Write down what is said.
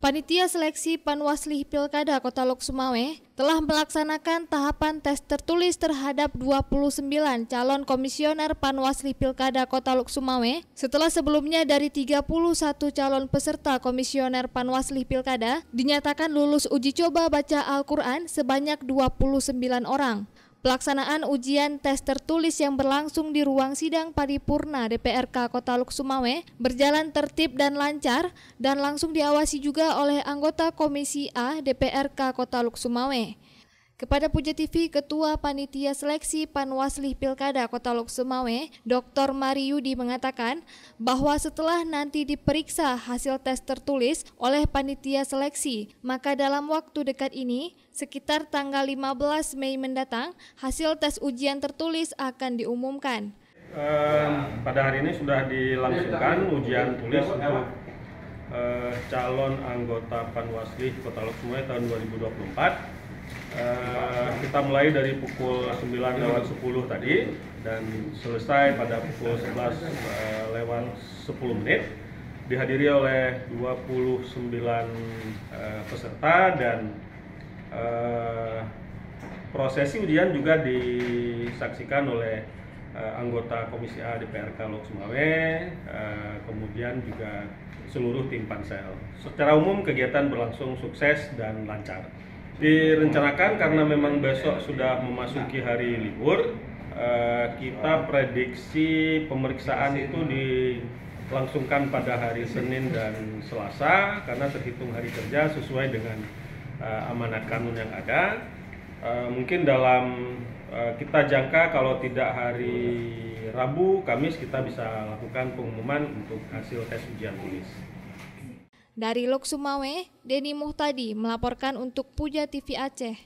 Panitia Seleksi Panwasli Pilkada Kota Lok Sumawe telah melaksanakan tahapan tes tertulis terhadap 29 calon komisioner Panwasli Pilkada Kota Lok Sumawe setelah sebelumnya dari 31 calon peserta komisioner Panwasli Pilkada dinyatakan lulus uji coba baca Al-Quran sebanyak 29 orang. Pelaksanaan ujian tes tertulis yang berlangsung di ruang sidang paripurna DPRK Kota Lok Sumawe berjalan tertib dan lancar dan langsung diawasi juga oleh anggota Komisi A DPRK Kota Lok Sumawe. Kepada Puja TV, Ketua Panitia Seleksi Panwasli Pilkada Kota Lok Sumawe, Dr. Mariudi mengatakan bahwa setelah nanti diperiksa hasil tes tertulis oleh Panitia Seleksi, maka dalam waktu dekat ini, sekitar tanggal 15 Mei mendatang, hasil tes ujian tertulis akan diumumkan. Pada hari ini sudah dilangsungkan ujian tulis untuk calon anggota Panwasli Kota Lok Sumawe tahun 2024. Kita mulai dari pukul 9:10 tadi dan selesai pada pukul 11:10. Dihadiri oleh 29 peserta dan prosesi ujian juga disaksikan oleh anggota Komisi A DPRK Lok Sumawe, kemudian juga seluruh tim pansel. Secara umum kegiatan berlangsung sukses dan lancar. Direncanakan karena memang besok sudah memasuki hari libur, kita prediksi pemeriksaan itu dilangsungkan pada hari Senin dan Selasa karena terhitung hari kerja sesuai dengan amanat kanun yang ada. Mungkin dalam kita jangka kalau tidak hari Rabu, Kamis kita bisa lakukan pengumuman untuk hasil tes ujian tulis. Dari Lok Sumawe, Denny Muhtadi melaporkan untuk Puja TV Aceh.